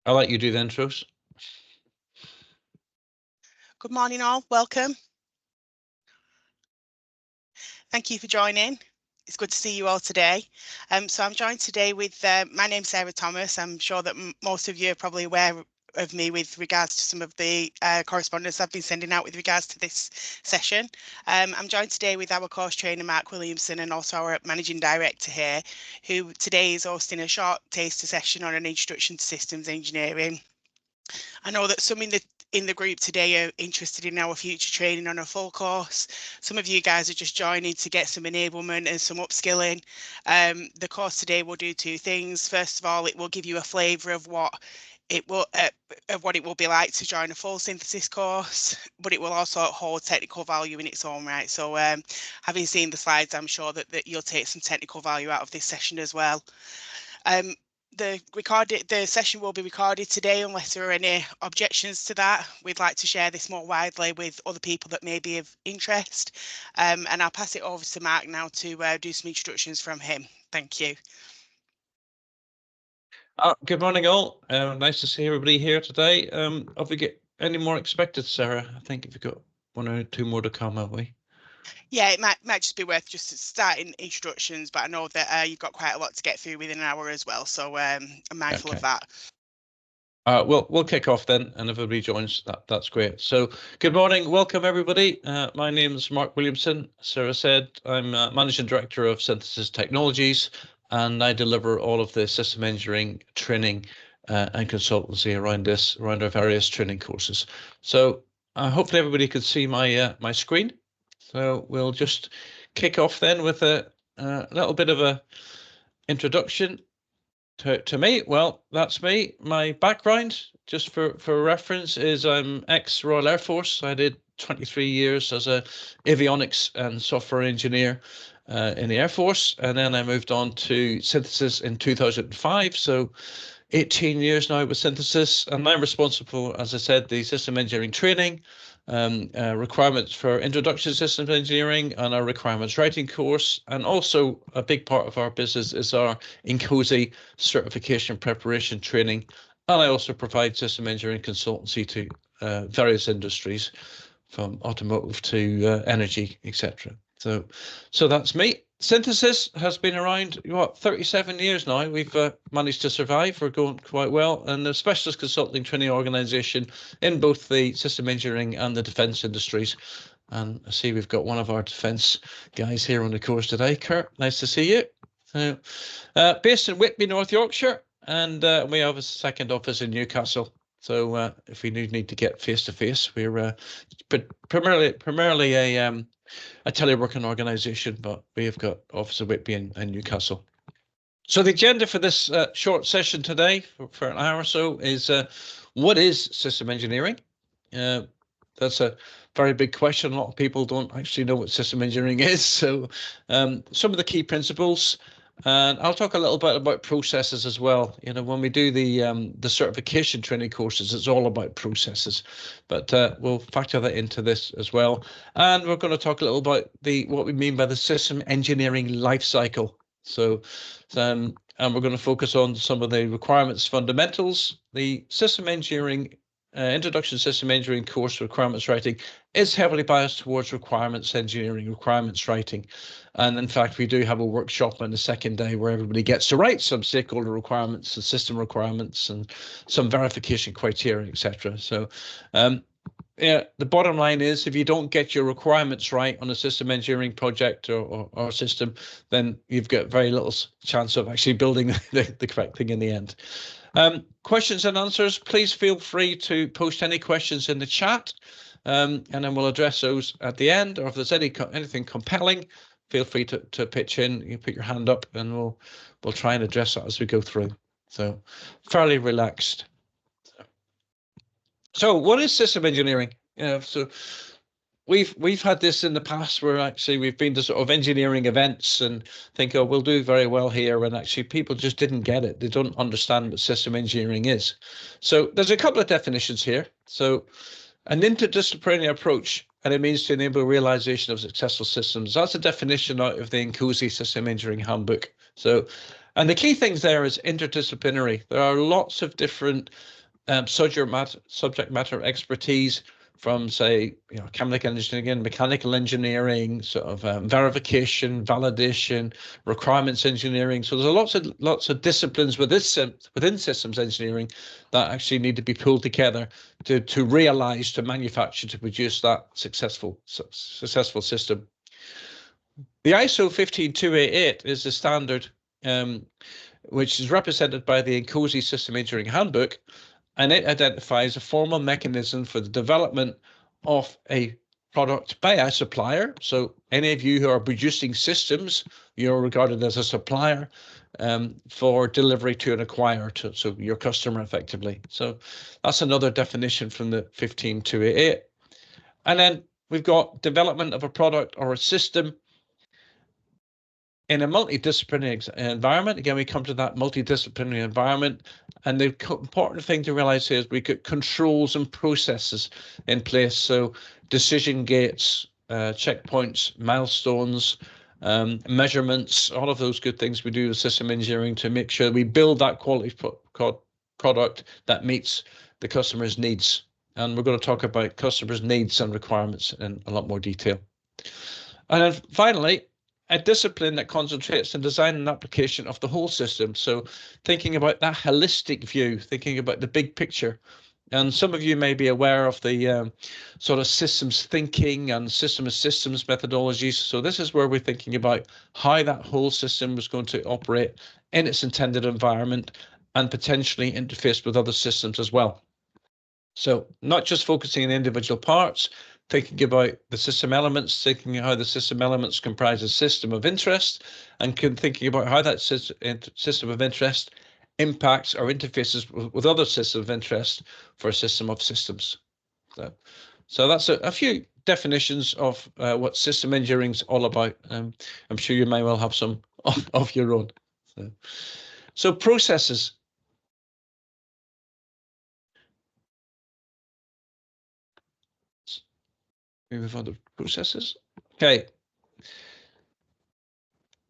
I'll let you do the intros. Good morning all, welcome. Thank you for joining. It's good to see you all today. So I'm joined today with, my name's Sarah Thomas. I'm sure that most of you are probably aware of me with regards to some of the correspondence I've been sending out with regards to this session. I'm joined today with our course trainer, Mark Williamson, and also our managing director here, who today is hosting a short taster session on an introduction to systems engineering. I know that some in the group today are interested in our future training on a full course. Some of you guys are just joining to get some enablement and some upskilling. The course today will do two things. First of all, it will give you a flavour of what it will be like to join a full synthesis course, but it will also hold technical value in its own right. So having seen the slides, I'm sure that you'll take some technical value out of this session as well. The session will be recorded today unless there are any objections to that. We'd like to share this more widely with other people that may be of interest. And I'll pass it over to Mark now to do some introductions from him. Thank you. Good morning all. Nice to see everybody here today. Have we got any more expected, Sarah? I think we've got one or two more to come, have we? Yeah, it might just be worth just starting introductions, but I know that you've got quite a lot to get through within an hour as well, so I'm mindful of that. We'll kick off then, and if everybody joins, that's great. So, good morning, welcome everybody. My name is Mark Williamson. Sarah said I'm Managing Director of Synthesis Technologies, and I deliver all of the system engineering training and consultancy around our various training courses. So, hopefully everybody can see my screen. So we'll just kick off then with a little bit of a introduction to me. Well, that's me. My background, just for reference, is I'm ex-Royal Air Force. I did 23 years as a avionics and software engineer in the Air Force, and then I moved on to synthesis in 2005. So 18 years now with synthesis, and I'm responsible, as I said, the system engineering training, requirements for introduction to systems engineering, and our requirements writing course. And also a big part of our business is our INCOSE certification preparation training. And I also provide system engineering consultancy to various industries, from automotive to energy, etc. So that's me. Synthesis has been around, 37 years now. We've managed to survive. We're going quite well. And the specialist consulting training organisation in both the system engineering and the defence industries. And I see we've got one of our defence guys here on the course today. Kurt, nice to see you. So, based in Whitby, North Yorkshire, and we have a second office in Newcastle. So if we need to get face-to-face, we're primarily a teleworking organisation, but we have got office of Whitby and Newcastle. So the agenda for this short session today, for an hour or so, is what is system engineering? That's a very big question. A lot of people don't actually know what system engineering is. So some of the key principles, and I'll talk a little bit about processes as well. When we do the certification training courses, it's all about processes, but we'll factor that into this as well. And we're going to talk a little about what we mean by the system engineering life cycle. So, and we're going to focus on some of the requirements fundamentals. The system engineering introduction to system engineering course requirements writing is heavily biased towards requirements engineering, requirements writing. And in fact, we do have a workshop on the second day where everybody gets to write some stakeholder requirements and system requirements and some verification criteria, etc. So the bottom line is, if you don't get your requirements right on a system engineering project or system, then you've got very little chance of actually building the correct thing in the end. Questions and answers, please feel free to post any questions in the chat, and then we'll address those at the end. Or if there's anything compelling, feel free to pitch in. You put your hand up, and we'll try and address that as we go through. So fairly relaxed. So what is system engineering? So we've had this in the past where actually we've been to sort of engineering events and think, oh, we'll do very well here, and actually people just didn't get it. They don't understand what system engineering is. So there's a couple of definitions here. So an interdisciplinary approach, and it means to enable realization of successful systems. That's a definition out of the INCOSE System Engineering Handbook. So And the key things there is interdisciplinary. There are lots of different subject matter expertise from, say, chemical engineering, mechanical engineering, sort of verification, validation, requirements engineering. So there's lots of disciplines within systems engineering that actually need to be pulled together to realize, to manufacture, to produce that successful system. The ISO 15288 is the standard, which is represented by the COSI System Engineering Handbook, and it identifies a formal mechanism for the development of a product by a supplier. So any of you who are producing systems, you're regarded as a supplier for delivery to an acquirer, so your customer effectively. So that's another definition from the 15288. And then we've got development of a product or a system in a multidisciplinary environment. Again, we come to that multidisciplinary environment, and the important thing to realize here is we get controls and processes in place. So decision gates, checkpoints, milestones, measurements, all of those good things we do with system engineering to make sure we build that quality product that meets the customer's needs. And we're going to talk about customers' needs and requirements in a lot more detail. And then finally, a discipline that concentrates on design and application of the whole system. So thinking about that holistic view, thinking about the big picture. And some of you may be aware of the sort of systems thinking and system of systems methodologies. So this is where we're thinking about how that whole system is going to operate in its intended environment and potentially interface with other systems as well. So not just focusing on individual parts, thinking about the system elements, thinking how the system elements comprise a system of interest, and thinking about how that system of interest impacts or interfaces with other systems of interest for a system of systems. So that's a few definitions of what system engineering is all about. I'm sure you may well have some of your own. So processes. We move on to processes. Okay.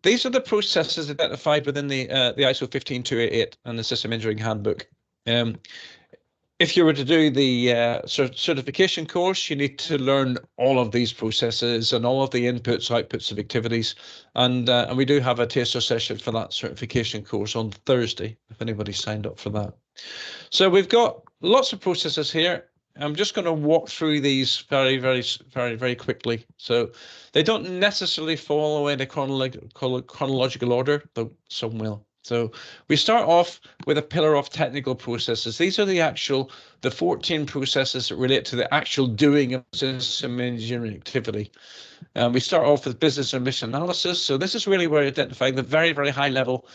These are the processes identified within the ISO 15288 and the System Engineering Handbook. If you were to do the certification course, you need to learn all of these processes and all of the inputs, outputs of activities. And we do have a taster session for that certification course on Thursday, if anybody signed up for that. So we've got lots of processes here. I'm just going to walk through these very quickly. So they don't necessarily follow in a chronological order, though some will. So we start off with a pillar of technical processes. These are the 14 processes that relate to the actual doing of system engineering activity. We start off with business and mission analysis. So this is really where we identify the very high level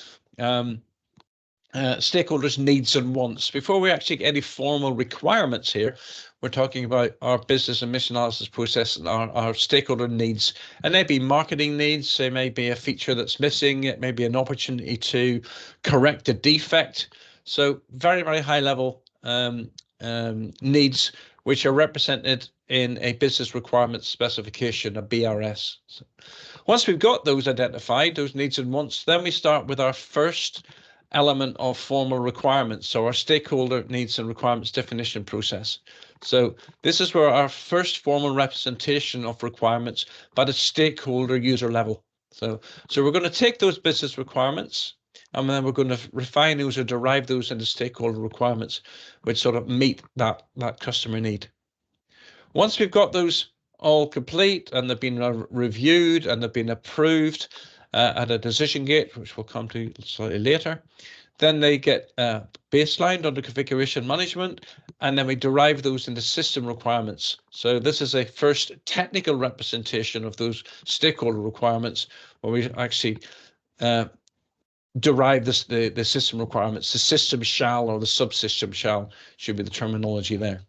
stakeholders' needs and wants. Before we actually get any formal requirements here, we're talking about our business and mission analysis process and our stakeholder needs. And they may be marketing needs, they may be a feature that's missing, it may be an opportunity to correct a defect. So very high level needs, which are represented in a business requirements specification, a BRS. So once we've got those identified, those needs and wants, then we start with our first element of formal requirements, so our stakeholder needs and requirements definition process. So this is where our first formal representation of requirements by the stakeholder user level. So we're going to take those business requirements and then we're going to refine those or derive those into stakeholder requirements, which sort of meet that customer need. Once we've got those all complete and they've been reviewed and they've been approved at a decision gate, which we'll come to slightly later. Then they get baselined under configuration management, and then we derive those into system requirements. So this is a first technical representation of those stakeholder requirements, where we actually derive the system requirements. The system shall or the subsystem shall should be the terminology there.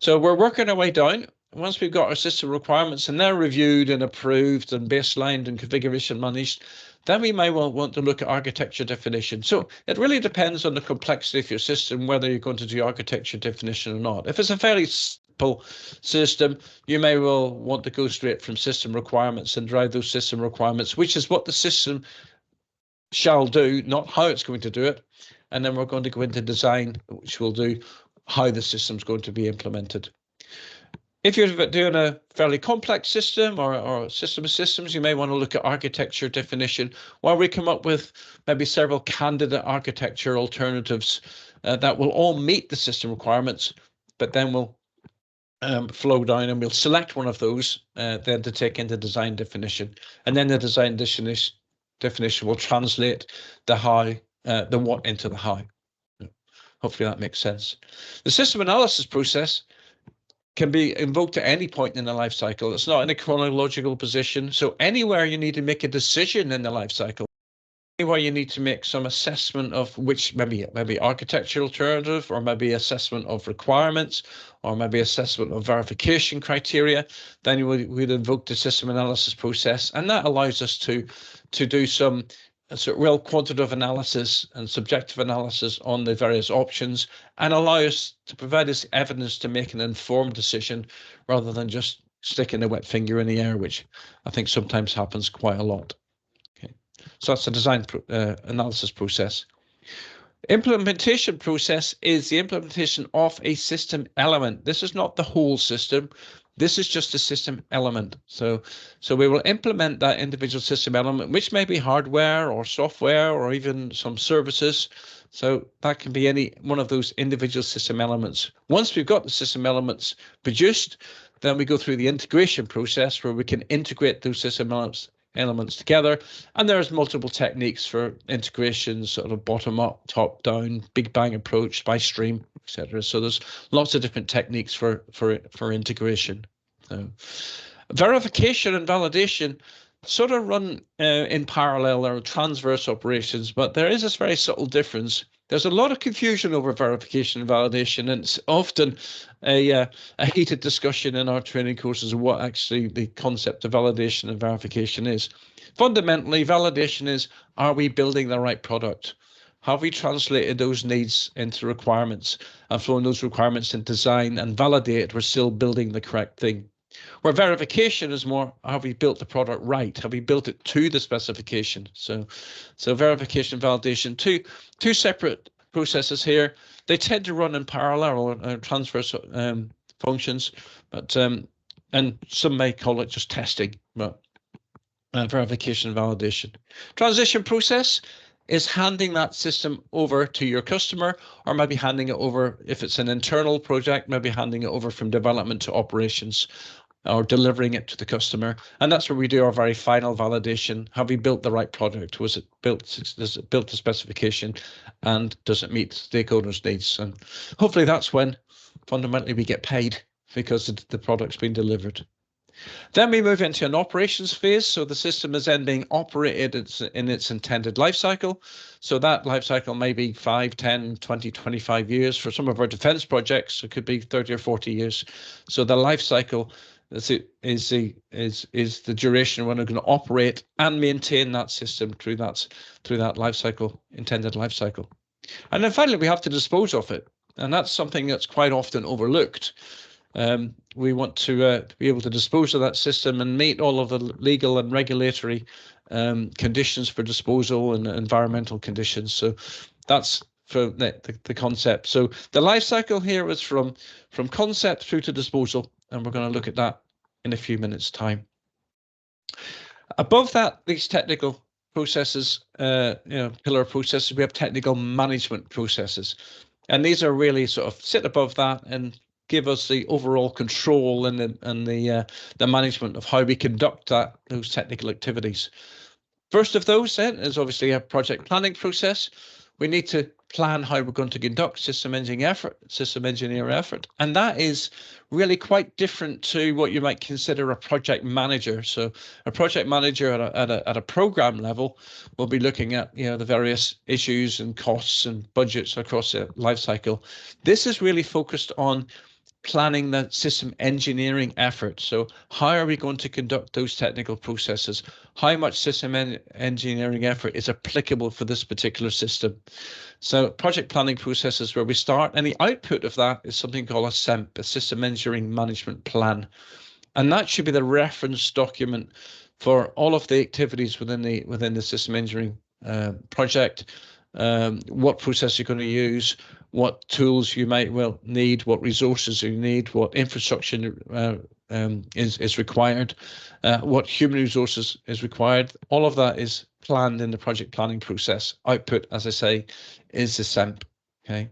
So we're working our way down. Once we've got our system requirements and they're reviewed and approved and baselined and configuration managed, then we may well want to look at architecture definition. So it really depends on the complexity of your system, whether you're going to do architecture definition or not. If it's a fairly simple system, you may well want to go straight from system requirements and drive those system requirements, which is what the system shall do, not how it's going to do it. And then we're going to go into design, which will do how the system's going to be implemented. If you're doing a fairly complex system or system of systems, you may want to look at architecture definition, while we come up with maybe several candidate architecture alternatives that will all meet the system requirements, but then we'll flow down and we'll select one of those then to take into design definition. And then the design definition will translate the how, the what into the how. Hopefully that makes sense. The system analysis process can be invoked at any point in the life cycle. It's not in a chronological position. So anywhere you need to make a decision in the life cycle, anywhere you need to make some assessment of which maybe architectural alternative, or maybe assessment of requirements, or maybe assessment of verification criteria, then you would invoke the system analysis process. And that allows us to do some sort of real quantitative analysis and subjective analysis on the various options, and allow us to provide us evidence to make an informed decision rather than just sticking a wet finger in the air, which I think sometimes happens quite a lot. Okay, so that's the design analysis process. Implementation process is the implementation of a system element. This is not the whole system. This is just a system element. So we will implement that individual system element, which may be hardware or software or even some services. So that can be any one of those individual system elements. Once we've got the system elements produced, then we go through the integration process where we can integrate those system elements together. And there's multiple techniques for integration, sort of bottom up, top down, big bang approach, by stream, etc. So there's lots of different techniques for integration. So verification and validation sort of run in parallel or transverse operations, but there is this very subtle difference. There's a lot of confusion over verification and validation, and it's often a heated discussion in our training courses of what actually the concept of validation and verification is. Fundamentally, validation is, are we building the right product? Have we translated those needs into requirements and flown those requirements into design and validated we're still building the correct thing? Where verification is more, have we built the product right? Have we built it to the specification? So verification and validation, two separate processes here. They tend to run in parallel or transverse functions, but and some may call it just testing, but verification and validation. Transition process is handing that system over to your customer, or maybe handing it over, if it's an internal project, maybe handing it over from development to operations, or delivering it to the customer. And that's where we do our very final validation. Have we built the right product? Was it built, does it built to specification, and does it meet stakeholders' needs? And hopefully that's when fundamentally we get paid, because the product's been delivered. Then we move into an operations phase. So the system is then being operated in its intended life cycle. So that life cycle may be 5, 10, 20, 25 years. For some of our defense projects, it could be 30 or 40 years. So the life cycle is the duration when we're going to operate and maintain that system through that life cycle, intended life cycle. And then finally, we have to dispose of it. And that's something that's quite often overlooked. We want to be able to dispose of that system and meet all of the legal and regulatory conditions for disposal and environmental conditions. So that's for the concept. So the life cycle here is from concept through to disposal, and we're going to look at that in a few minutes' time. Above that, these technical processes, pillar processes, we have technical management processes, and these are really sort of sit above that and give us the overall control and the management of how we conduct those technical activities. First of those then is obviously a project planning process. We need to plan how we're going to conduct system engineering effort, and that is really quite different to what you might consider a project manager. So a project manager at a program level will be looking at the various issues and costs and budgets across the life cycle. This is really focused on planning the system engineering effort. So how are we going to conduct those technical processes? How much system engineering effort is applicable for this particular system? So project planning process is where we start, and the output of that is something called a SEMP, a System Engineering Management Plan. And that should be the reference document for all of the activities within the system engineering project, what process you're going to use, what tools you might well need, what resources you need, what infrastructure is required, what human resources is required. All of that is planned in the project planning process. Output, as I say, is the SEMP. Okay.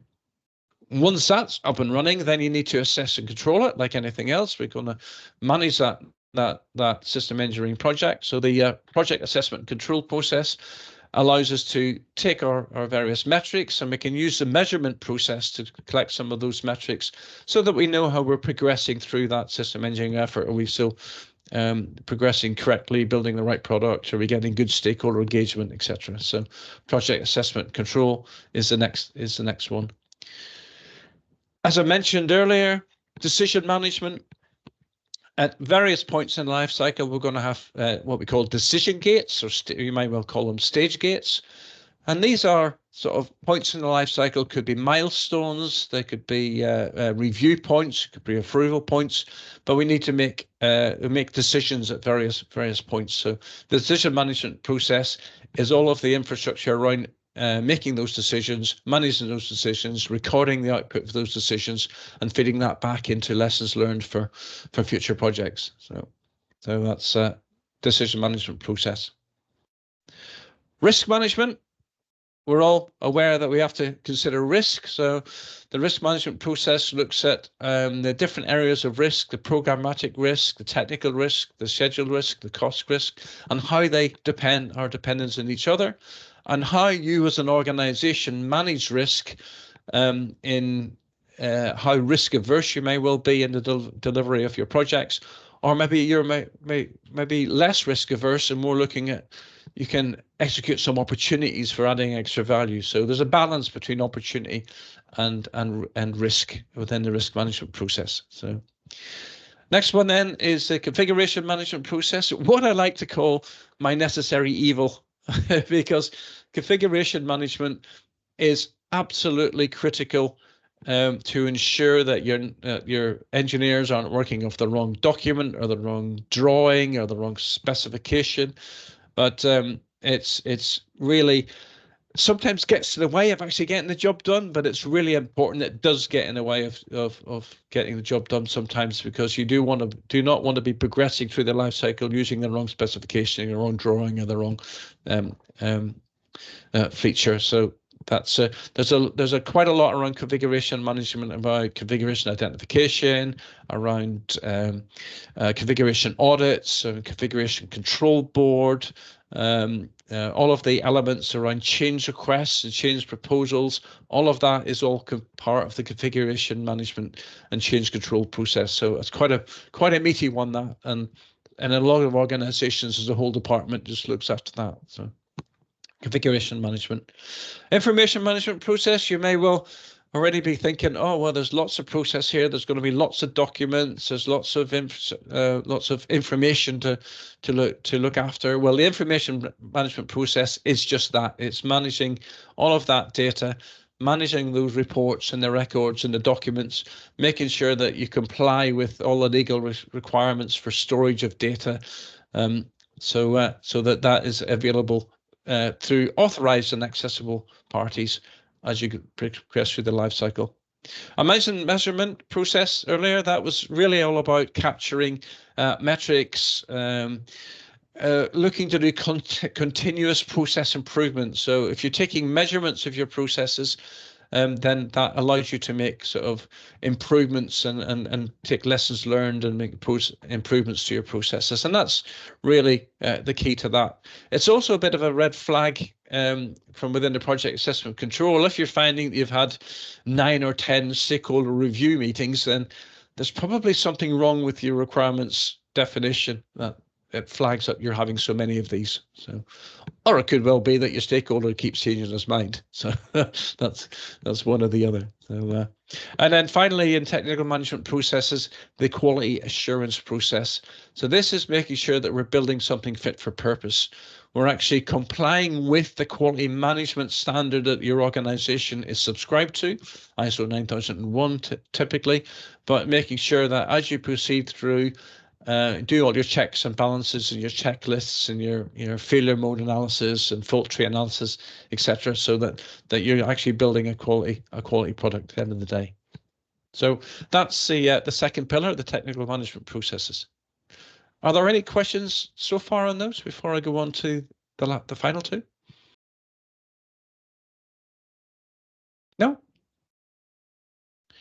Once that's up and running, then you need to assess and control it like anything else. We're going to manage that system engineering project. So the project assessment and control process allows us to take our various metrics, and we can use the measurement process to collect some of those metrics so that we know how we're progressing through that system engineering effort. Are we still progressing correctly, building the right product? Are we getting good stakeholder engagement, etc.? So project assessment control is the next one. As I mentioned earlier, decision management. At various points in the life cycle, we're going to have what we call decision gates, or you might well call them stage gates. And these are sort of points in the life cycle, could be milestones, they could be review points, could be approval points, but we need to make decisions at various points. So the decision management process is all of the infrastructure around making those decisions, managing those decisions, recording the output of those decisions, and feeding that back into lessons learned for future projects. So that's decision management process. Risk management. We're all aware that we have to consider risk. So the risk management process looks at the different areas of risk, the programmatic risk, the technical risk, the schedule risk, the cost risk, and how they are dependent on each other, and how you as an organization manage risk in how risk averse you may well be in the delivery of your projects, or maybe you're maybe less risk averse and more looking at you can execute some opportunities for adding extra value. So there's a balance between opportunity and risk within the risk management process. So next one then is the configuration management process, what I like to call my necessary evil, because configuration management is absolutely critical to ensure that your engineers aren't working off the wrong document or the wrong drawing or the wrong specification. But it's really sometimes gets in the way of actually getting the job done, but it's really important. It does get in the way of getting the job done sometimes, because you do not want to be progressing through the life cycle using the wrong specification, the wrong drawing, or the wrong feature. So that's there's quite a lot around configuration management, about configuration identification, around configuration audits, configuration control board, all of the elements around change requests and change proposals. All of that is all part of the configuration management and change control process. So it's quite a meaty one, that, and a lot of organizations, as a whole department, just looks after that. So configuration management. Information management process, you may well already be thinking, oh, well, there's lots of process here. There's going to be lots of documents. There's lots of information to look after. Well, the information management process is just that. It's managing all of that data, managing those reports and the records and the documents, making sure that you comply with all the legal requirements for storage of data, so that is available through authorized and accessible parties as you progress through the life cycle. I mentioned measurement process earlier. That was really all about capturing metrics, looking to do continuous process improvement. So if you're taking measurements of your processes, then that allows you to make sort of improvements and take lessons learned and make improvements to your processes. And that's really the key to that. It's also a bit of a red flag from within the project assessment control. If you're finding that you've had 9 or 10 stakeholder review meetings, then there's probably something wrong with your requirements definition that it flags up you're having so many of these. So, or it could well be that your stakeholder keeps changing his mind. So that's one or the other. So, and then finally, in technical management processes, the quality assurance process. So this is making sure that we're building something fit for purpose. We're actually complying with the quality management standard that your organization is subscribed to, ISO 9001 typically, but making sure that as you proceed through do all your checks and balances and your checklists and your failure mode analysis and fault tree analysis, etc., so that you're actually building a quality product at the end of the day. So that's the second pillar, the technical management processes. Are there any questions so far on those before I go on to the final two? No?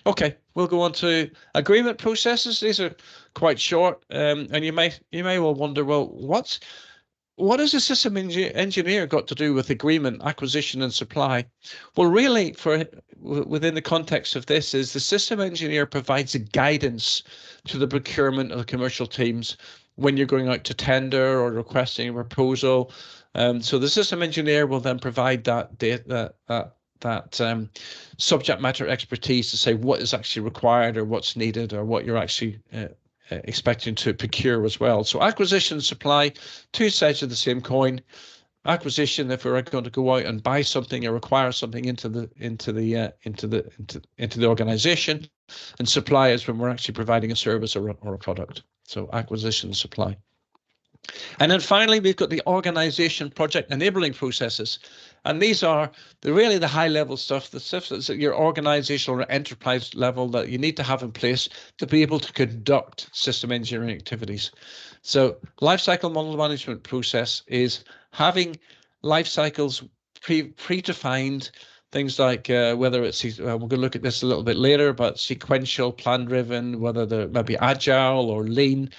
Okay, we'll go on to agreement processes. These are quite short, and you may well wonder, well, what has a system engineer got to do with agreement, acquisition, and supply? Well, really, within the context of this, is the system engineer provides a guidance to the procurement of the commercial teams when you're going out to tender or requesting a proposal. So the system engineer will then provide that data, that subject matter expertise to say what is actually required or what's needed or what you're actually expecting to procure as well. So acquisition and supply, two sides of the same coin. Acquisition, if we're going to go out and buy something or require something into the organization, and supply is when we're actually providing a service or a product. So acquisition and supply. And then finally, we've got the organization project enabling processes. And these are really the high level stuff, the stuff that's at your organizational or enterprise level that you need to have in place to be able to conduct system engineering activities. So lifecycle model management process is having life cycles predefined, things like whether it's, we're going to look at this a little bit later, but sequential, plan driven, whether they're maybe agile or lean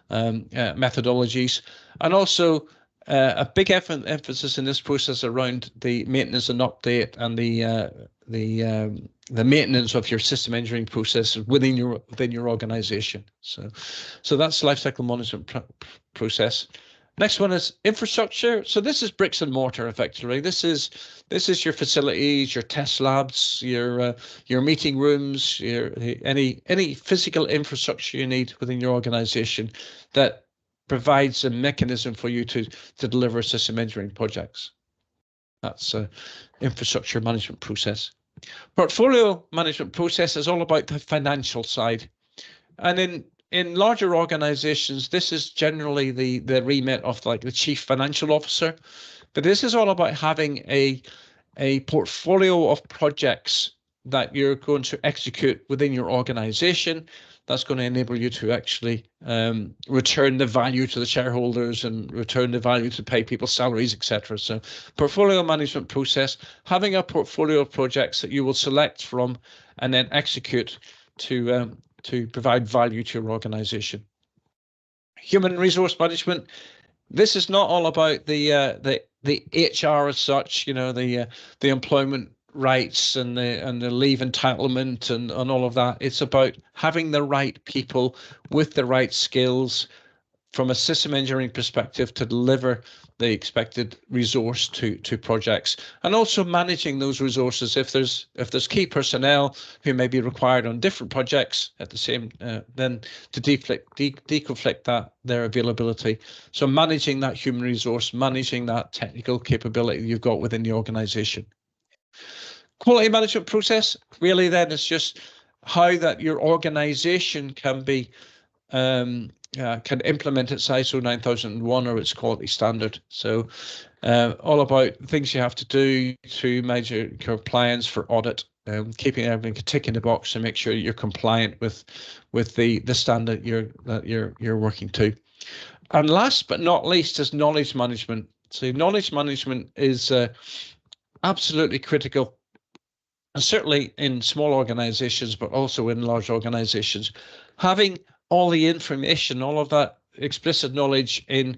methodologies, and also a big emphasis in this process around the maintenance and update and the maintenance of your system engineering process within your organization. So that's lifecycle management process. Next one is infrastructure. So this is bricks and mortar, effectively. This is your facilities, your test labs, your meeting rooms, any physical infrastructure you need within your organization that provides a mechanism for you to deliver system engineering projects. That's infrastructure management process. Portfolio management process is all about the financial side, and in larger organizations, this is generally the remit of like the chief financial officer, but this is all about having a portfolio of projects that you're going to execute within your organization. That's going to enable you to actually return the value to the shareholders and return the value to pay people's salaries, etc. So portfolio management process, having a portfolio of projects that you will select from and then execute to provide value to your organization. Human resource management. This is not all about the HR as such, the employment rights and the leave entitlement and all of that. It's about having the right people with the right skills from a system engineering perspective to deliver the expected resource to projects, and also managing those resources if there's key personnel who may be required on different projects at the same then to deconflict their availability. So managing that human resource, managing that technical capability you've got within the organization. Quality management process really then is just how that your organization can be can implement its ISO 9001 or its quality standard. So all about things you have to do to measure compliance for audit, keeping everything tick in the box and make sure you're compliant with the standard you're working to. And last but not least is knowledge management. So knowledge management is absolutely critical, and certainly in small organizations, but also in large organizations. Having all the information, all of that explicit knowledge in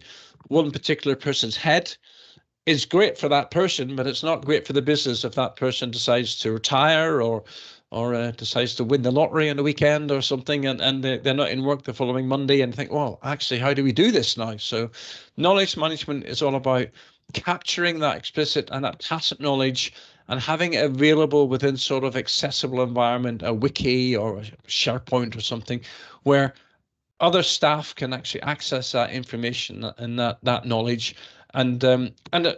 one particular person's head is great for that person, but it's not great for the business if that person decides to retire or decides to win the lottery on the weekend or something, and they're not in work the following Monday and think, well, actually, how do we do this now? So knowledge management is all about capturing that explicit and that tacit knowledge and having it available within sort of accessible environment, a wiki or a SharePoint or something, where other staff can actually access that information and that knowledge, and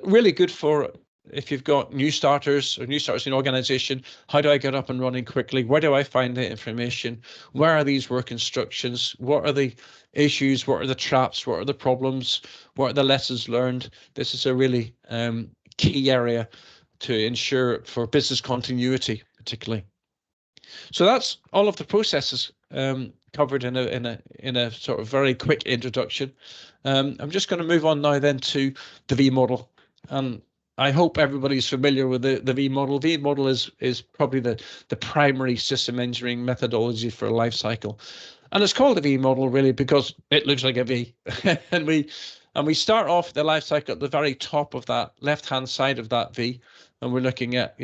really good for if you've got new starters in an organization, how do I get up and running quickly? Where do I find the information? Where are these work instructions? What are the issues? What are the traps? What are the problems? What are the lessons learned? This is a really key area to ensure for business continuity, particularly. So that's all of the processes covered in a sort of very quick introduction. I'm just going to move on now then to the V model. I hope everybody's familiar with the V model. V model is probably the primary system engineering methodology for a life cycle. And it's called the V model really because it looks like a V. and we start off the life cycle at the very top of that left-hand side of that V. And we're looking at,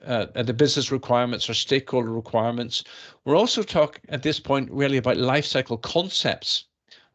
at the business requirements or stakeholder requirements. We're also talking at this point really about life cycle concepts.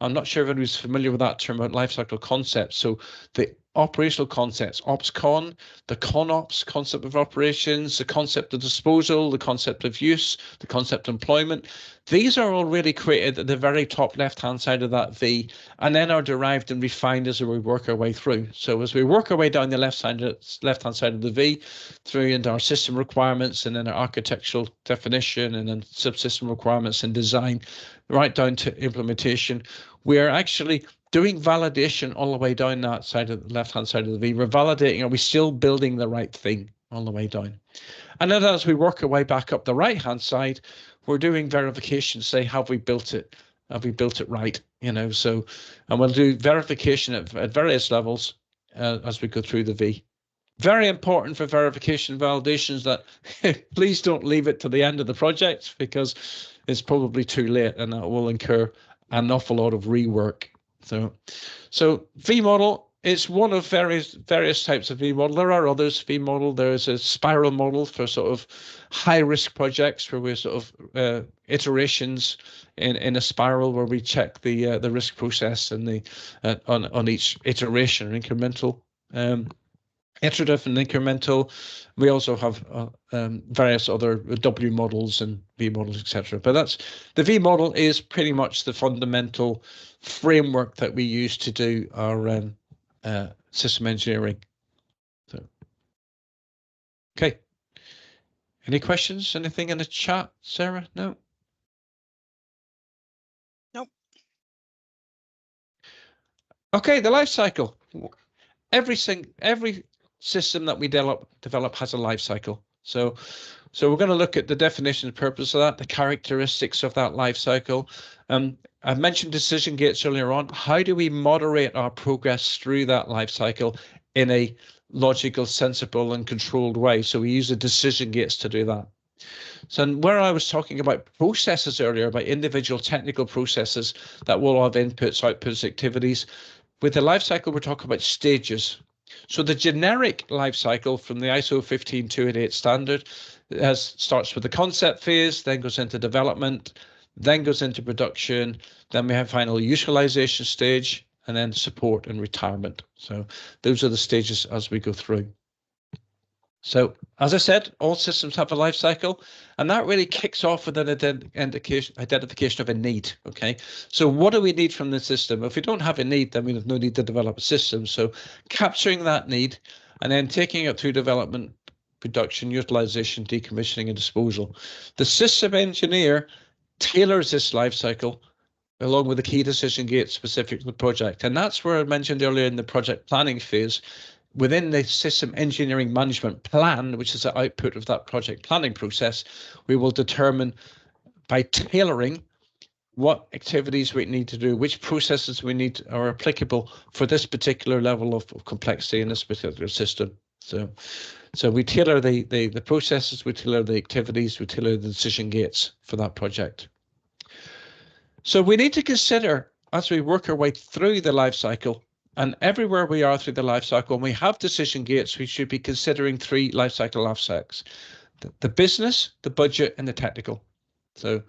I'm not sure if anybody's familiar with that term about life cycle concepts. So the operational concepts, ops con, the con-ops concept of operations, the concept of disposal, the concept of use, the concept of employment. These are already created at the very top left-hand side of that V, and then are derived and refined as we work our way through. So as we work our way down the left-hand side of the V, through into our system requirements, and then our architectural definition, and then subsystem requirements and design, right down to implementation, we're actually doing validation all the way down that side of the left-hand side of the V. We're validating, are we still building the right thing all the way down? And then as we work our way back up the right-hand side, we're doing verification, say, have we built it? Have we built it right? So, and we'll do verification at various levels as we go through the V. Very important for verification validations that please don't leave it to the end of the project because it's probably too late and that will incur an awful lot of rework. So V model is one of various types of V model. There are others. V model. There is a spiral model for sort of high risk projects where we're sort of iterations in a spiral where we check the risk process and the on each iteration, incremental. Iterative and incremental. We also have various other W models and V models, etc. But that's the V model is pretty much the fundamental framework that we use to do our system engineering. So, okay. Any questions? Anything in the chat, Sarah? No. Nope. Okay, the life cycle. Every system that we develop has a life cycle. So we're going to look at the definition and purpose of that, the characteristics of that life cycle. I mentioned decision gates earlier on. How do we moderate our progress through that life cycle in a logical, sensible, and controlled way? So we use the decision gates to do that. So where I was talking about processes earlier, about individual technical processes that will have inputs, outputs, activities, with the life cycle, we're talking about stages. So the generic life cycle from the ISO 15288 standard starts with the concept phase, then goes into development, then goes into production, then we have final utilization stage, and then support and retirement. So those are the stages as we go through. So as I said, all systems have a life cycle, and that really kicks off with an identification of a need. Okay, so what do we need from the system? If we don't have a need, then we have no need to develop a system. So capturing that need and then taking it through development, production, utilization, decommissioning, and disposal. The system engineer tailors this life cycle along with the key decision gates specific to the project. And that's where I mentioned earlier in the project planning phase, within the system engineering management plan, which is the output of that project planning process, we will determine by tailoring what activities we need to do, which processes we need are applicable for this particular level of complexity in this particular system. So we tailor the processes, we tailor the activities, we tailor the decision gates for that project. So we need to consider, as we work our way through the life cycle, and everywhere we are through the life cycle, when we have decision gates, we should be considering three life cycle aspects: the business, the budget, and the technical. So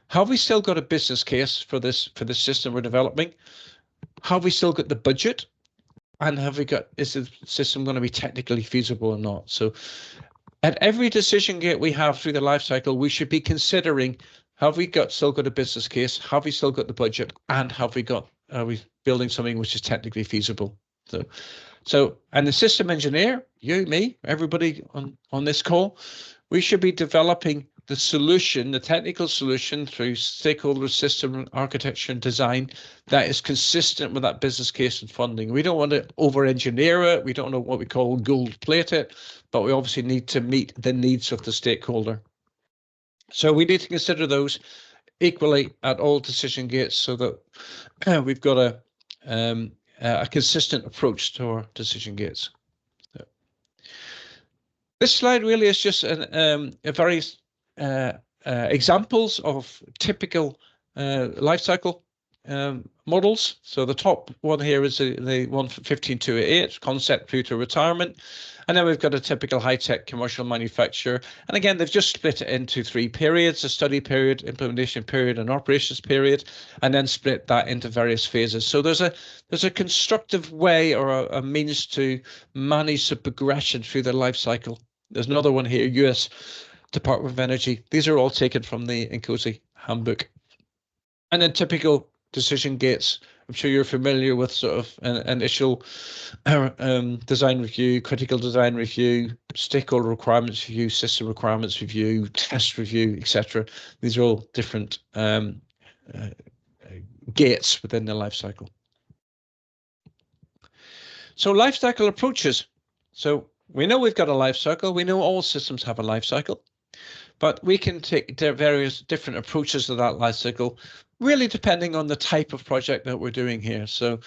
have we still got a business case for this system we're developing? Have we still got the budget? And is the system going to be technically feasible or not? So at every decision gate we have through the life cycle, we should be considering, have we still got a business case? Have we still got the budget? And are we building something which is technically feasible? So So, and the system engineer, you, me, everybody on this call, we should be developing the solution, the technical solution through stakeholder system architecture and design that is consistent with that business case and funding. We don't want to over-engineer it. We don't know what we call gold plate it, but we obviously need to meet the needs of the stakeholder. So we need to consider those equally at all decision gates so that we've got a consistent approach to our decision gates. So this slide really is just a very examples of typical life cycle models. So the top one here is the one for 15288, concept through to retirement. And then we've got a typical high-tech commercial manufacturer. And again, they've just split it into 3 periods: a study period, implementation period, and operations period, and then split that into various phases. So there's a constructive way or a means to manage the progression through the life cycle. There's another one here, US Department of Energy. These are all taken from the NCOSE handbook. And then typical decision gates. I'm sure you're familiar with sort of an initial design review, critical design review, stakeholder requirements review, system requirements review, test review, etc. These are all different gates within the life cycle. So life cycle approaches. So we know we've got a life cycle. We know all systems have a life cycle, but we can take various different approaches to that life cycle, really depending on the type of project that we're doing here. So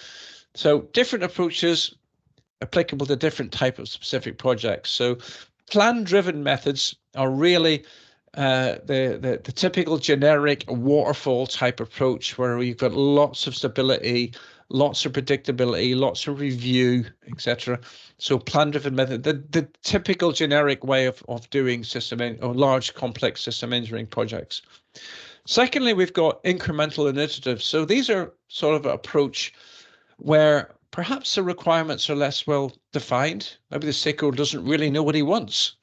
different approaches applicable to different type of specific projects. So plan-driven methods are really the typical generic waterfall type approach where we've got lots of stability, lots of predictability, lots of review, etc. So plan-driven method, the typical generic way of doing large complex system engineering projects. Secondly, we've got incremental initiatives. So these are sort of an approach where perhaps the requirements are less well defined. Maybe the stakeholder doesn't really know what he wants.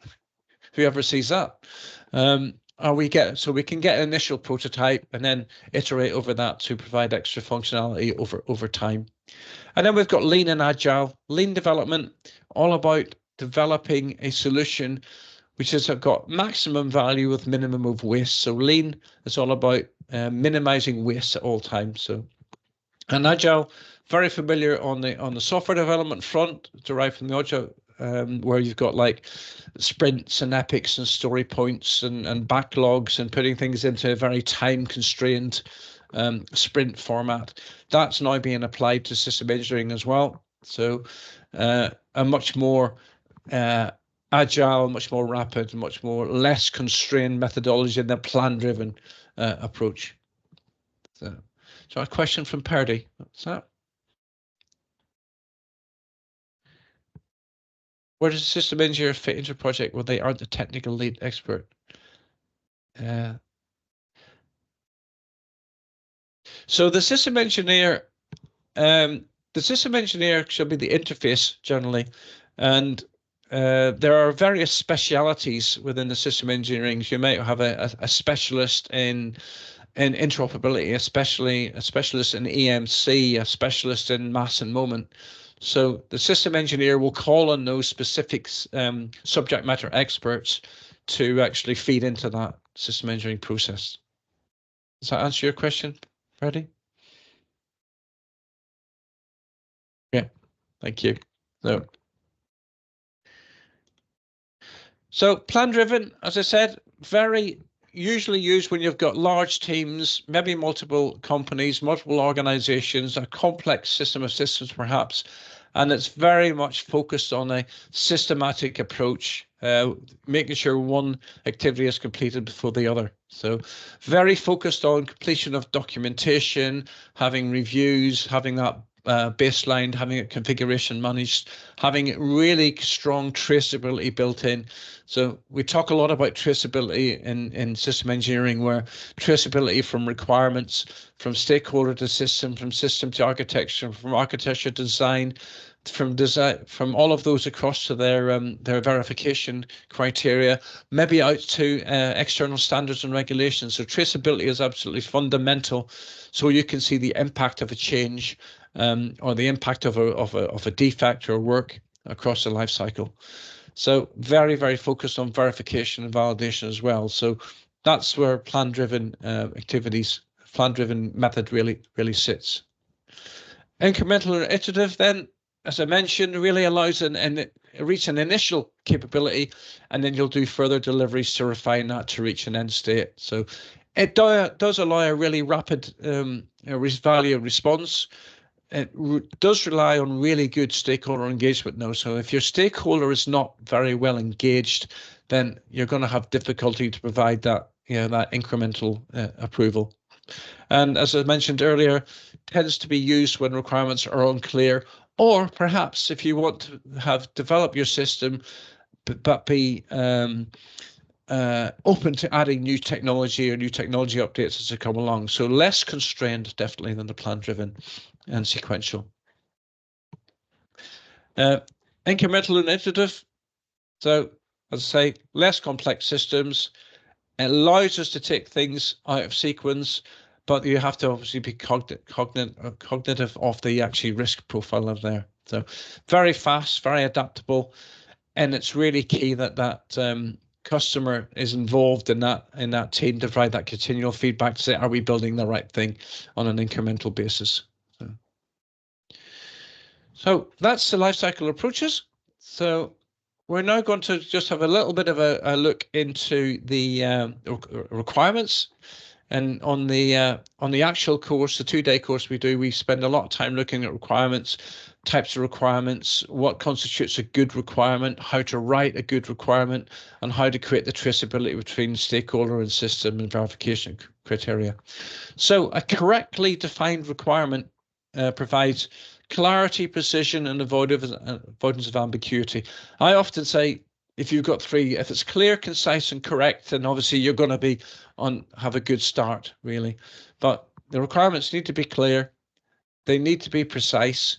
Whoever sees that. We can get an initial prototype and then iterate over that to provide extra functionality over time. And then we've got lean and agile. Lean development, all about developing a solution which has got maximum value with minimum of waste. So lean is all about minimizing waste at all times. So, and agile, very familiar on the software development front, derived from the agile, where you've got like sprints and epics and story points and backlogs and putting things into a very time constrained sprint format. That's now being applied to system engineering as well. So a much more agile, much more rapid, much more less constrained methodology than the plan-driven approach. So a question from Perdy. What's that? Where does a system engineer fit into a project when they aren't the technical lead expert? So the system engineer should be the interface generally, and there are various specialities within the system engineering. You might have a specialist in interoperability, a specialist in EMC, a specialist in mass and moment. So the system engineer will call on those specific subject matter experts to actually feed into that system engineering process. Does that answer your question, Freddie? Yeah, thank you. So plan-driven, as I said, very usually used when you've got large teams, maybe multiple companies, multiple organizations, a complex system of systems perhaps, and it's very much focused on a systematic approach, making sure one activity is completed before the other. So very focused on completion of documentation, having reviews, having that baseline, having a configuration managed, having really strong traceability built in. So we talk a lot about traceability in system engineering, where traceability from requirements, from stakeholder to system to architecture, from architecture to design, from all of those across to their verification criteria, maybe out to external standards and regulations. So traceability is absolutely fundamental, so you can see the impact of a change or the impact of a defect or work across the life cycle. So very, very focused on verification and validation as well. So that's where plan-driven plan-driven method really sits. Incremental or iterative then, as I mentioned, really allows reach an initial capability, and then you'll do further deliveries to refine that to reach an end state. So it does allow a really rapid value response. It does rely on really good stakeholder engagement now. So if your stakeholder is not very well engaged, then you're going to have difficulty to provide that, that incremental approval. And as I mentioned earlier, tends to be used when requirements are unclear, or perhaps if you want to develop your system, but be open to adding new technology or new technology updates as they come along. So less constrained, definitely, than the plan-driven and sequential. Incremental and iterative. So, as I say, less complex systems. It allows us to take things out of sequence, but you have to obviously be cognitive of the actual risk profile of there. So, very fast, very adaptable, and it's really key that customer is involved in that team to provide that continual feedback to say, are we building the right thing on an incremental basis? So that's the lifecycle approaches. So we're now going to just have a little bit of a look into the requirements. And on the actual course, the 2-day course we spend a lot of time looking at requirements, types of requirements, what constitutes a good requirement, how to write a good requirement, and how to create the traceability between stakeholder and system and verification criteria. So a correctly defined requirement provides clarity, precision, and avoidance of ambiguity. I often say, if you've got 3, if it's clear, concise, and correct, then obviously you're going to have a good start, really. But the requirements need to be clear, they need to be precise,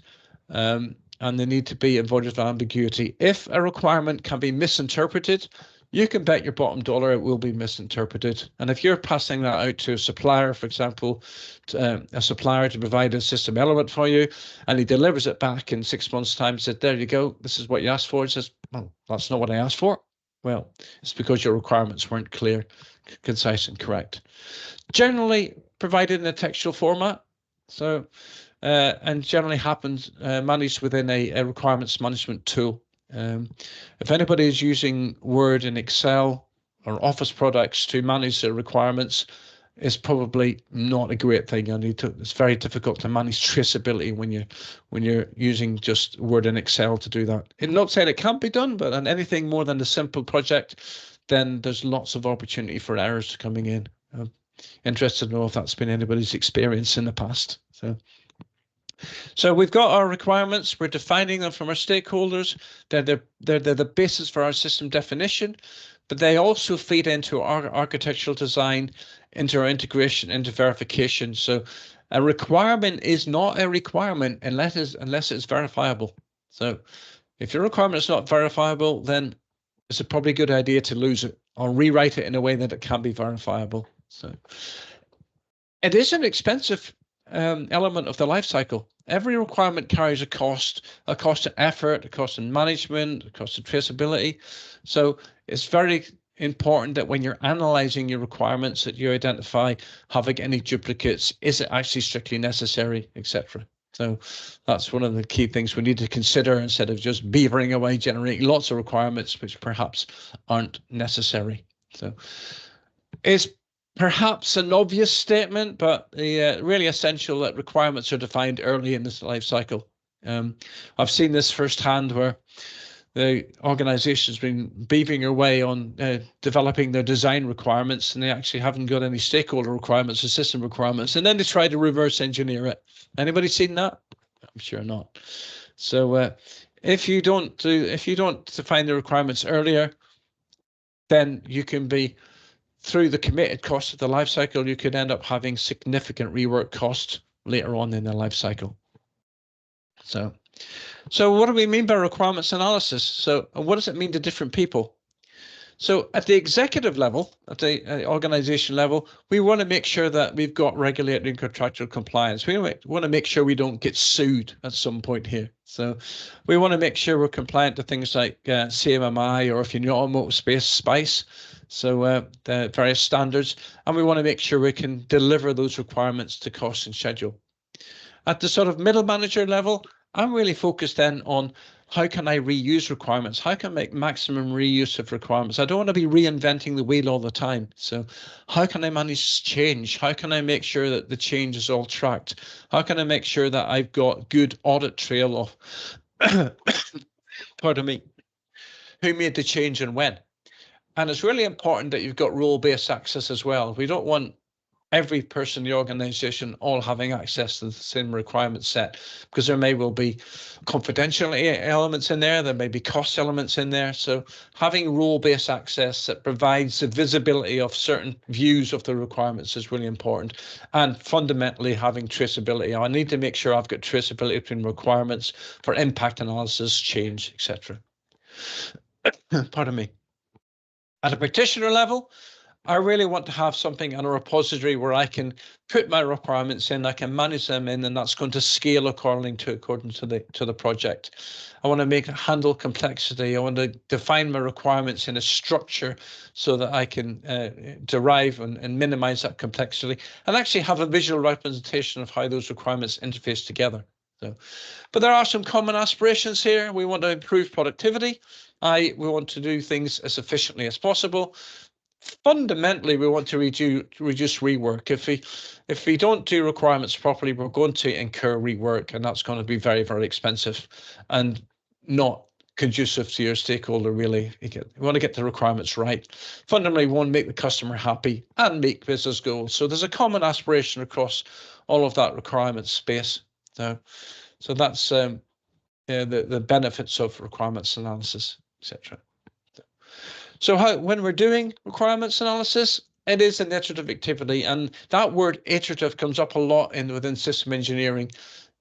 and they need to be avoided of ambiguity. If a requirement can be misinterpreted, you can bet your bottom dollar it will be misinterpreted. And if you're passing that out to a supplier, for example, a supplier to provide a system element for you, and he delivers it back in 6 months' time, said, there you go, this is what you asked for. It says, well, that's not what I asked for. Well, it's because your requirements weren't clear, concise, and correct. Generally provided in a textual format. So, and generally happens managed within a requirements management tool. If anybody is using Word and Excel or Office products to manage their requirements, it's probably not a great thing. It's very difficult to manage traceability when you're using just Word and Excel to do that. I'm not saying it can't be done, but on anything more than a simple project, then there's lots of opportunity for errors coming in. I'm interested to know if that's been anybody's experience in the past. So we've got our requirements. We're defining them from our stakeholders. They're the basis for our system definition, but they also feed into our architectural design, into our integration, into verification. So a requirement is not a requirement unless it's verifiable. So if your requirement is not verifiable, then it's a probably good idea to lose it or rewrite it in a way that it can be verifiable. So it is an expensive element of the life cycle. Every requirement carries a cost of effort, a cost of management, a cost of traceability. So it's very important that when you're analyzing your requirements that you identify having any duplicates, is it actually strictly necessary, etc. So that's one of the key things we need to consider instead of just beavering away, generating lots of requirements which perhaps aren't necessary. So it's perhaps an obvious statement, but really essential that requirements are defined early in this life cycle. I've seen this firsthand where the organization's been beavering away on developing their design requirements, and they actually haven't got any stakeholder requirements or system requirements, and then they try to reverse engineer it. Anybody seen that? I'm sure not. So if you don't define the requirements earlier, then you can be, through the committed cost of the life cycle, you could end up having significant rework costs later on in the life cycle. So what do we mean by requirements analysis? So what does it mean to different people? So at the executive level, at the organization level, we want to make sure that we've got regulatory and contractual compliance. We want to make sure we don't get sued at some point here. So we want to make sure we're compliant to things like CMMI, or if you're in the automotive space, SPICE. So the various standards, and we want to make sure we can deliver those requirements to cost and schedule. At the sort of middle manager level, I'm really focused then on how can I reuse requirements? How can I make maximum reuse of requirements? I don't want to be reinventing the wheel all the time. So how can I manage change? How can I make sure that the change is all tracked? How can I make sure that I've got good audit trail of, pardon me, who made the change and when? And it's really important that you've got role-based access as well. We don't want every person in the organization all having access to the same requirement set, because there may well be confidentiality elements in there, there may be cost elements in there. So having role-based access that provides the visibility of certain views of the requirements is really important. And fundamentally having traceability. I need to make sure I've got traceability between requirements for impact analysis, change, etc. Pardon me. At a practitioner level, I really want to have something in a repository where I can put my requirements in, I can manage them in, and that's going to scale according to the project. I want to handle complexity. I want to define my requirements in a structure so that I can derive and minimize that complexity, and actually have a visual representation of how those requirements interface together. So, but there are some common aspirations here. We want to improve productivity. We want to do things as efficiently as possible. Fundamentally, we want to reduce rework. If we don't do requirements properly, we're going to incur rework, and that's going to be very, very expensive and not conducive to your stakeholder. Really, you want to get the requirements right. Fundamentally, we want to make the customer happy and make business goals. So there's a common aspiration across all of that requirement space. So that's the benefits of requirements analysis, etc. So when we're doing requirements analysis, it is an iterative activity, and that word iterative comes up a lot within system engineering.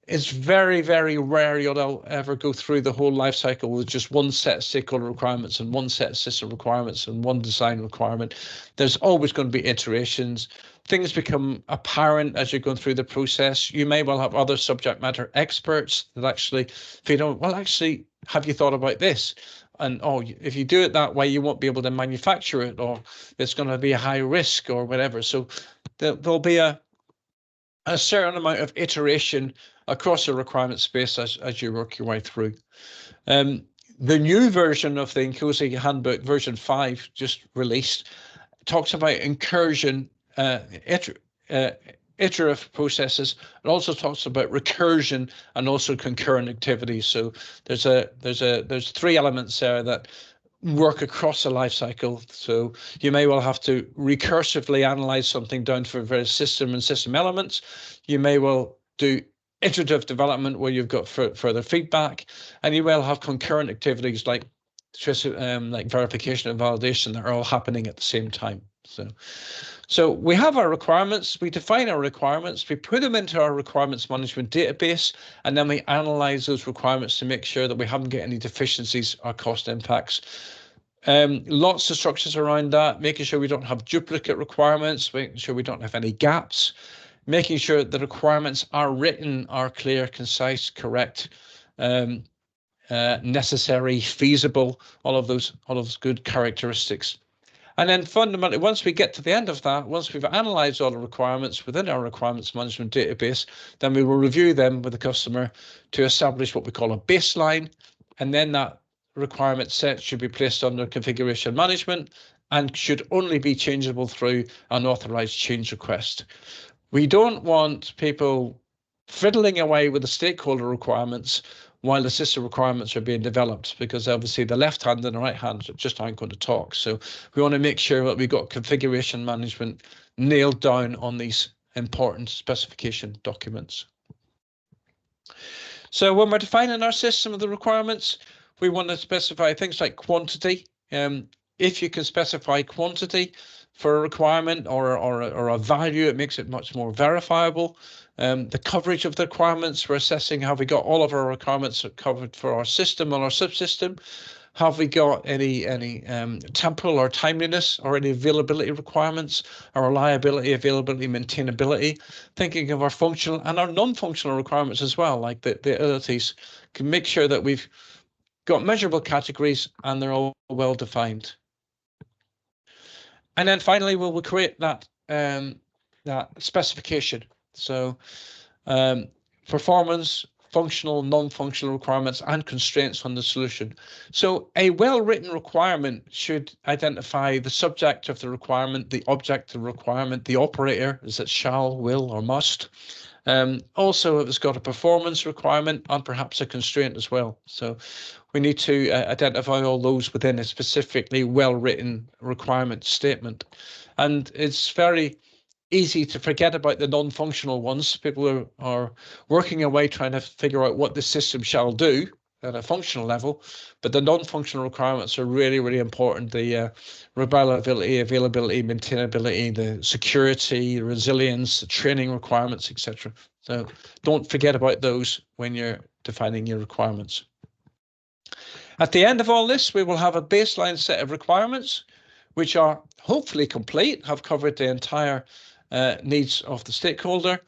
It's very, very rare you'll ever go through the whole life cycle with just one set of stakeholder requirements and one set of system requirements and one design requirement. There's always going to be iterations. Things become apparent as you're going through the process. You may well have other subject matter experts that actually feed on, well, actually, have you thought about this? And if you do it that way, you won't be able to manufacture it, or it's going to be a high risk or whatever. So there'll be a certain amount of iteration across the requirement space as you work your way through. The new version of the INCOSE handbook, version 5, just released, talks about incursion, iterative processes. It also talks about recursion and also concurrent activities. So there's 3 elements there that work across the life cycle. So you may well have to recursively analyze something down for various system and system elements. You may well do iterative development where you've got further feedback, and you will have concurrent activities like verification and validation that are all happening at the same time. So we have our requirements, we define our requirements, we put them into our requirements management database, and then we analyze those requirements to make sure that we haven't got any deficiencies or cost impacts. Lots of structures around that, making sure we don't have duplicate requirements, making sure we don't have any gaps, making sure the requirements are written, are clear, concise, correct, necessary, feasible, all of those good characteristics. And then fundamentally, once we get to the end of that, once we've analyzed all the requirements within our requirements management database, then we will review them with the customer to establish what we call a baseline. And then that requirement set should be placed under configuration management and should only be changeable through an authorized change request. We don't want people fiddling away with the stakeholder requirements while the system requirements are being developed, because obviously the left hand and the right hand just aren't going to talk. So we want to make sure that we've got configuration management nailed down on these important specification documents. So when we're defining our system of the requirements, we want to specify things like quantity. If you can specify quantity for a requirement or a value, it makes it much more verifiable. The coverage of the requirements, we're assessing have we got all of our requirements covered for our system and our subsystem. Have we got any temporal or timeliness or any availability requirements, our reliability, availability, maintainability? Thinking of our functional and our non-functional requirements as well, like the abilities, can make sure that we've got measurable categories and they're all well defined. And then finally, we'll create that specification. So performance, functional, non-functional requirements, and constraints on the solution. So a well-written requirement should identify the subject of the requirement, the object of the requirement, the operator, is it shall, will, or must. Also, it's got a performance requirement and perhaps a constraint as well. So we need to identify all those within a specifically well-written requirement statement. And it's very easy to forget about the non-functional ones. People are working away trying to figure out what the system shall do at a functional level, but the non-functional requirements are really, really important. The reliability, availability, maintainability, the security, resilience, the training requirements, etc. So don't forget about those when you're defining your requirements. At the end of all this, we will have a baseline set of requirements, which are hopefully complete, have covered the entire needs of the stakeholder,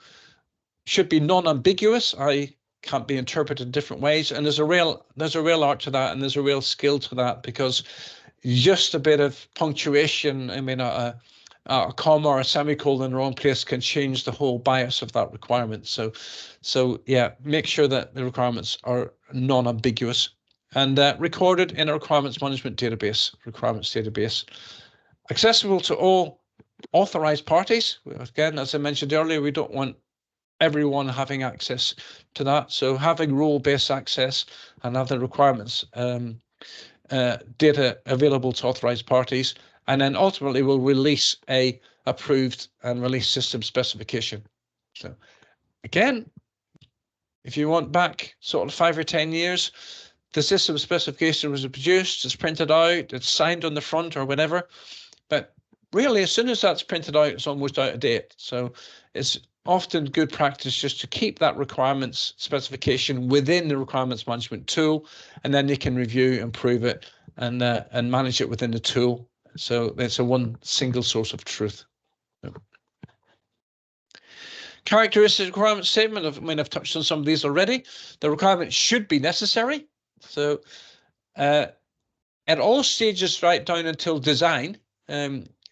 should be non-ambiguous, i.e. can't be interpreted in different ways, and there's a real art to that, and there's a real skill to that, because just a bit of punctuation, I mean a comma or a semicolon in the wrong place can change the whole bias of that requirement. So yeah, make sure that the requirements are non-ambiguous and recorded in a requirements management database, accessible to all authorized parties. Again, as I mentioned earlier, we don't want everyone having access to that. So having role-based access and other requirements data available to authorized parties, and then ultimately we'll release a approved and released system specification. So again, if you want back sort of 5 or 10 years, the system specification was produced, it's printed out, it's signed on the front or whatever, but really, as soon as that's printed out, it's almost out of date. So it's often good practice just to keep that requirements specification within the requirements management tool, and then you can review, improve it, and manage it within the tool. So it's a one single source of truth. Characteristic requirement statement. I've touched on some of these already. The requirement should be necessary. So at all stages, right down until design.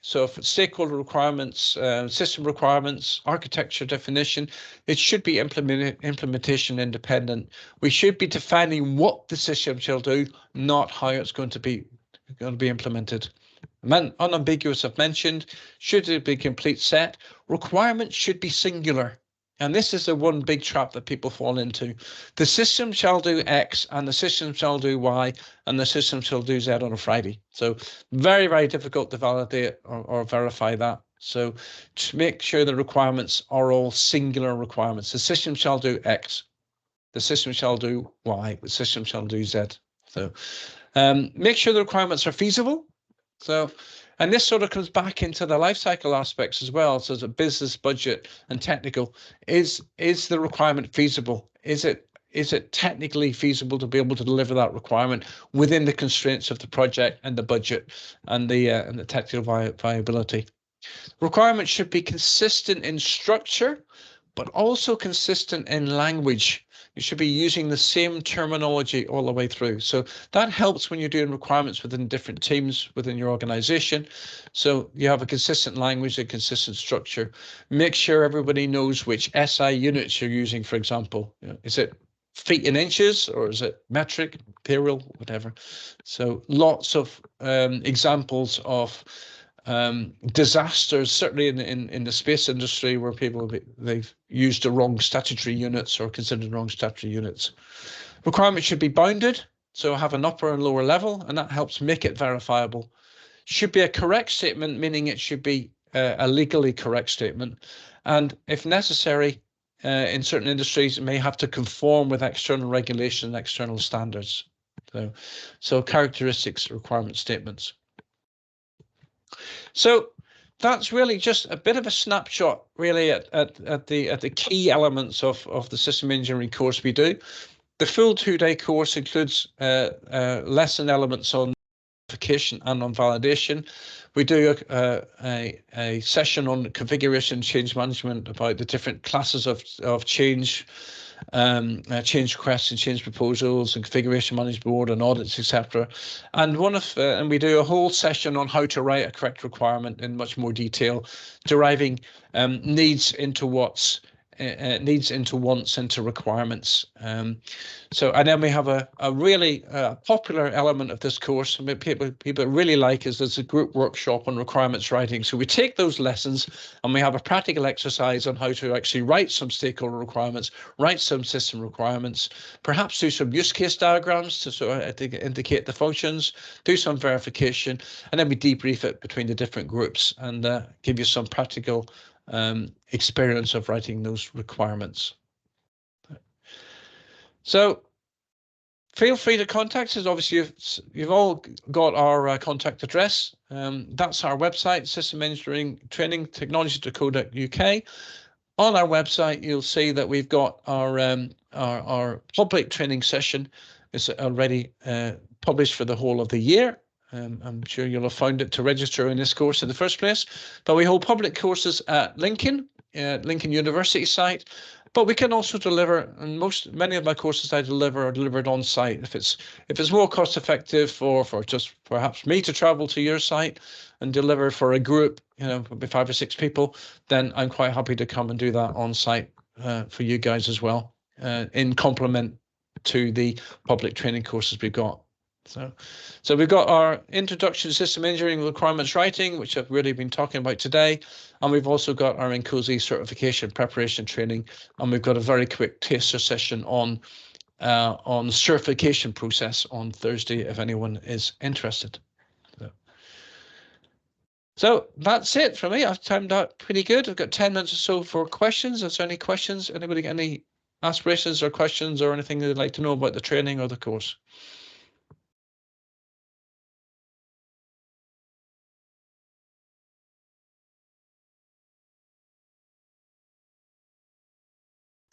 So for stakeholder requirements, system requirements, architecture definition, it should be implementation independent. We should be defining what the system shall do, not how it's going to be implemented. Unambiguous, I've mentioned. Should it be complete set? Requirements should be singular. And this is the one big trap that people fall into. The system shall do X, and the system shall do Y, and the system shall do Z on a Friday. So very, very difficult to validate or verify that. So to make sure the requirements are all singular requirements. The system shall do X. The system shall do Y. The system shall do Z. So make sure the requirements are feasible. So, and this sort of comes back into the life cycle aspects as well. So as a business, budget, and technical, is the requirement feasible? Is it technically feasible to be able to deliver that requirement within the constraints of the project and the budget and the technical viability? Requirements should be consistent in structure, but also consistent in language. You should be using the same terminology all the way through. So that helps when you're doing requirements within different teams within your organization. So you have a consistent language, a consistent structure. Make sure everybody knows which SI units you're using, for example. Is it feet in inches, or is it metric, imperial, whatever? So lots of examples of disasters, certainly in the space industry, where they've used the wrong statutory units or considered the wrong statutory units. Requirements should be bounded, so have an upper and lower level, and that helps make it verifiable. Should be a correct statement, meaning it should be a legally correct statement, and if necessary, in certain industries, it may have to conform with external regulation and external standards. So characteristics, requirement statements. So that's really just a bit of a snapshot, really, at the key elements of the system engineering course we do. The full 2-day course includes lesson elements on verification and on validation. We do a session on configuration change management about the different classes of change, change requests and change proposals and configuration management board and audits, etc. And and we do a whole session on how to write a correct requirement in much more detail, deriving needs into wants into requirements. And then we have a really popular element of this course, I mean, people really like, is there's a group workshop on requirements writing. So we take those lessons and we have a practical exercise on how to actually write some stakeholder requirements, write some system requirements, perhaps do some use case diagrams to sort of indicate the functions, do some verification, and then we debrief it between the different groups and give you some practical experience of writing those requirements. So feel free to contact us. Obviously, you've all got our contact address. That's our website, System Engineering Training Technology.co.uk. On our website, you'll see that we've got our public training session is already published for the whole of the year. I'm sure you'll have found it to register in this course in the first place. But we hold public courses at Lincoln University site. But we can also deliver, and many of my courses I deliver are delivered on site. If it's more cost effective for just perhaps me to travel to your site and deliver for a group, maybe 5 or 6 people, then I'm quite happy to come and do that on site for you guys as well, in complement to the public training courses we've got. So we've got our Introduction to System Engineering Requirements Writing, which I've really been talking about today. And we've also got our NCOSE certification preparation training. And we've got a very quick taster session on the certification process on Thursday, if anyone is interested. So that's it for me. I've timed out pretty good. I've got 10 minutes or so for questions. Is there any questions? Anybody got any aspirations or questions or anything they'd like to know about the training or the course?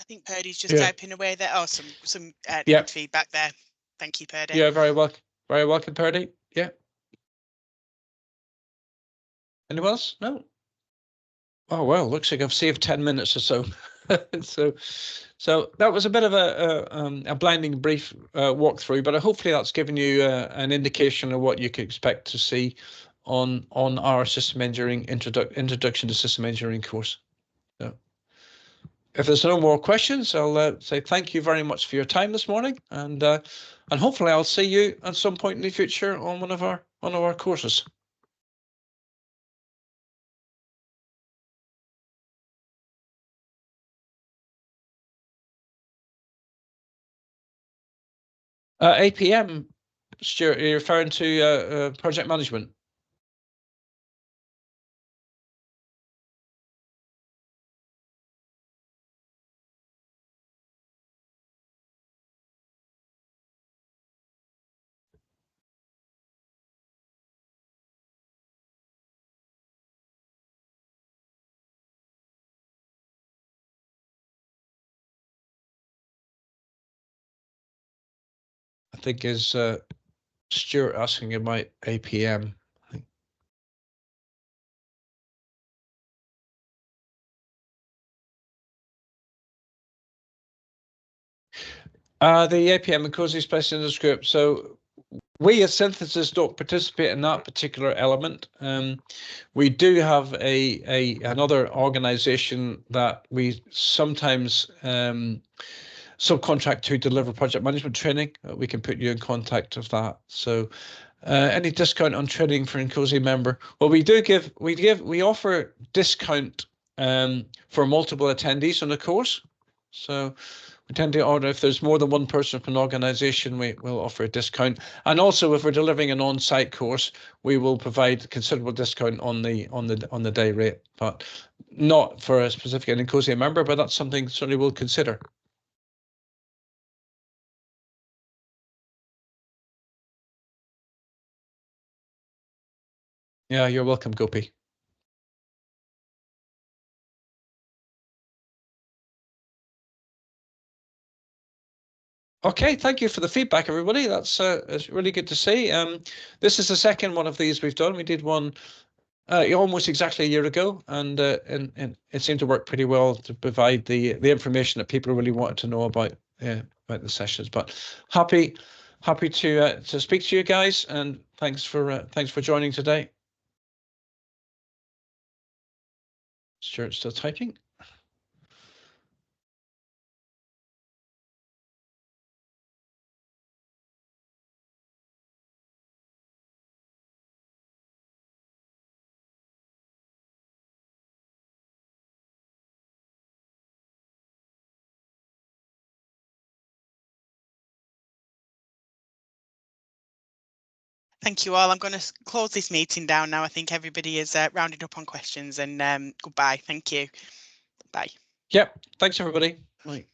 I think Purdy's just typing away there. Oh, some good feedback there. Thank you, Purdy. Yeah, very welcome, Purdy. Yeah. Anyone else? No. Oh well, looks like I've saved 10 minutes or so. so that was a bit of a blinding brief walkthrough, but hopefully that's given you an indication of what you could expect to see on our system engineering introduction to system engineering course. So if there's no more questions, I'll say thank you very much for your time this morning, and hopefully I'll see you at some point in the future on one of our courses. APM, Stuart, you're referring to project management? I think is Stuart asking about APM. The APM and NCOSE Specialist Group. So we as Synthesis don't participate in that particular element. We do have another organization that we sometimes subcontract to deliver project management training. We can put you in contact with that. So any discount on training for an NCOSE member? Well, we offer discount for multiple attendees on the course. So we tend to order, if there's more than one person from an organization, we'll offer a discount. And also, if we're delivering an on-site course, we will provide considerable discount on the day rate, but not for a specific NCOSE member, but that's something certainly we'll consider. Yeah, you're welcome, Gopi. Okay, thank you for the feedback, everybody. That's it's really good to see. This is the second one of these we've done. We did one almost exactly a year ago, and it seemed to work pretty well to provide the information that people really wanted to know about the sessions. But happy to speak to you guys, and thanks for joining today. Stuart's still typing. Thank you all. I'm going to close this meeting down now. I think everybody is rounded up on questions, and goodbye. Thank you. Bye. Yep. Thanks, everybody. Bye.